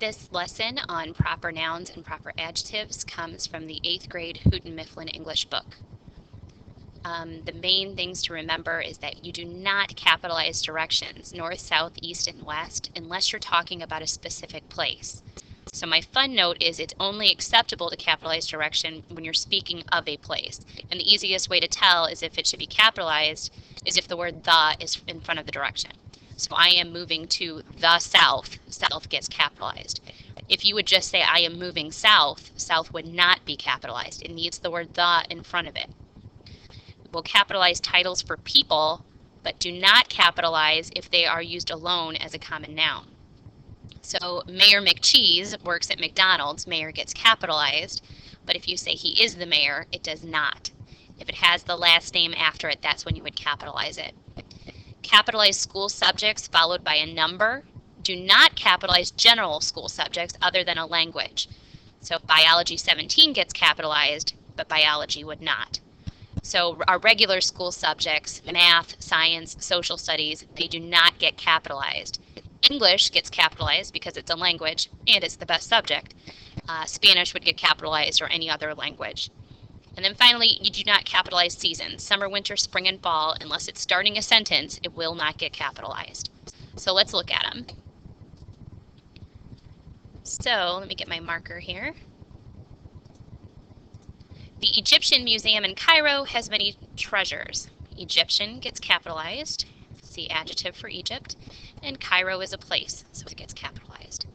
This lesson on proper nouns and proper adjectives comes from the 8th grade Houghton Mifflin English book. The main things to remember is that you do not capitalize directions, north, south, east, and west, unless you're talking about a specific place. So my fun note is it's only acceptable to capitalize direction when you're speaking of a place. And the easiest way to tell is if it should be capitalized is if the word the is in front of the direction. So I am moving to the south, south gets capitalized. If you would just say I am moving south, south would not be capitalized. It needs the word the in front of it. We'll capitalize titles for people, but do not capitalize if they are used alone as a common noun. So Mayor McCheese works at McDonald's, mayor gets capitalized, but if you say he is the mayor, it does not. If it has the last name after it, that's when you would capitalize it. Capitalize school subjects followed by a number. Do not capitalize general school subjects other than a language. So biology 17 gets capitalized, but biology would not. So our regular school subjects, math, science, social studies, they do not get capitalized. English gets capitalized because it's a language and it's the best subject. Spanish would get capitalized or any other language. And then finally, you do not capitalize seasons. Summer, winter, spring, and fall. Unless it's starting a sentence, it will not get capitalized. So let's look at them. So let me get my marker here. The Egyptian Museum in Cairo has many treasures. Egyptian gets capitalized. It's the adjective for Egypt. And Cairo is a place, so it gets capitalized.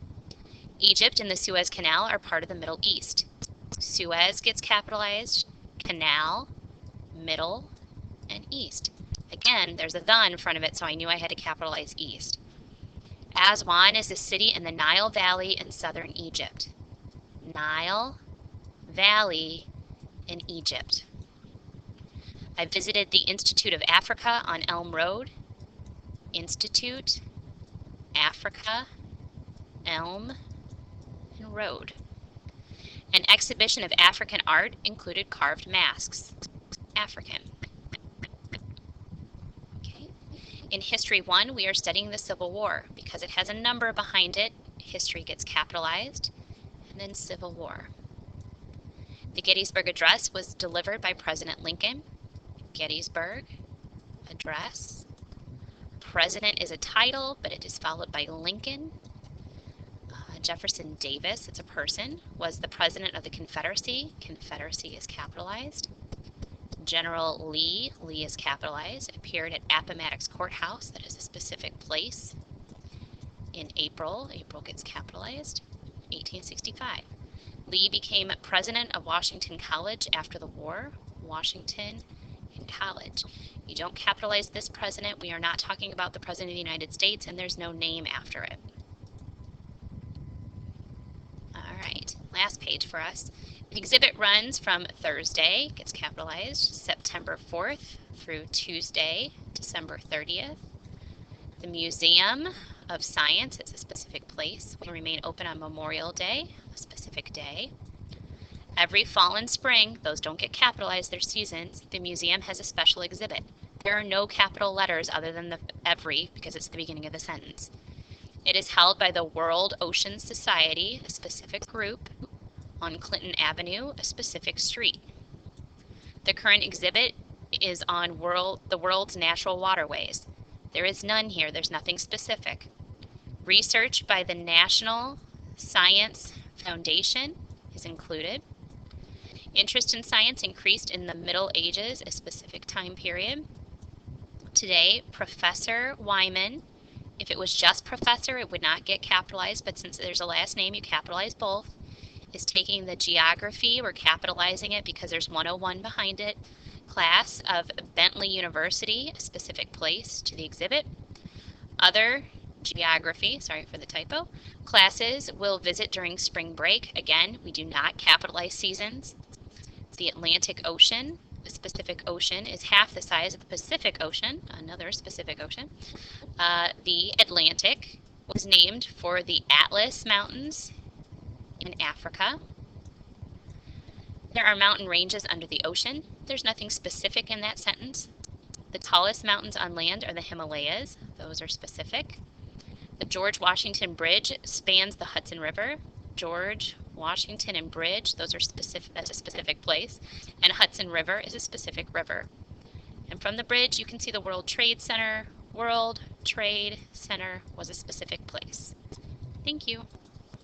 Egypt and the Suez Canal are part of the Middle East. Suez gets capitalized, canal, middle, and east. Again, there's a the in front of it, so I knew I had to capitalize east. Aswan is a city in the Nile Valley in southern Egypt. Nile Valley in Egypt. I visited the Institute of Africa on Elm Road. Institute, Africa, Elm, and Road. An exhibition of African art included carved masks. African. Okay. In History 1, we are studying the Civil War. Because it has a number behind it, history gets capitalized, and then Civil War. The Gettysburg Address was delivered by President Lincoln. Gettysburg Address. President is a title, but it is followed by Lincoln. Jefferson Davis, it's a person, was the president of the Confederacy. Confederacy is capitalized. General Lee, Lee is capitalized, appeared at Appomattox Courthouse, that is a specific place. In April, April gets capitalized. 1865. Lee became president of Washington College after the war. Washington College. You don't capitalize this president. We are not talking about the president of the United States, and there's no name after it. All right, last page for us. The exhibit runs from Thursday, gets capitalized, September 4th through Tuesday, December 30th. The Museum of Science, it's a specific place, will remain open on Memorial Day, a specific day. Every fall and spring, those don't get capitalized, they're seasons, the museum has a special exhibit. There are no capital letters other than the every because it's the beginning of the sentence. It is held by the World Ocean Society, a specific group, on Clinton Avenue, a specific street. The current exhibit is on the world's natural waterways. There is none here, there's nothing specific. Research by the National Science Foundation is included. Interest in science increased in the Middle Ages, a specific time period. Today, Professor Wyman, if it was just professor, it would not get capitalized, but since there's a last name, you capitalize both, is taking the geography, we're capitalizing it because there's 101 behind it, class of Bentley University, a specific place to the exhibit. Other geography, sorry for the typo, classes will visit during spring break. Again, we do not capitalize seasons. The Atlantic Ocean, the Pacific Ocean, is half the size of the Pacific Ocean, another specific ocean. The Atlantic was named for the Atlas Mountains in Africa. There are mountain ranges under the ocean. There's nothing specific in that sentence. The tallest mountains on land are the Himalayas. Those are specific. The George Washington Bridge spans the Hudson River. George, Washington, and Bridge, those are specific, that's a specific place. And Hudson River is a specific river. And from the bridge, you can see the World Trade Center. World Trade Center was a specific place. Thank you.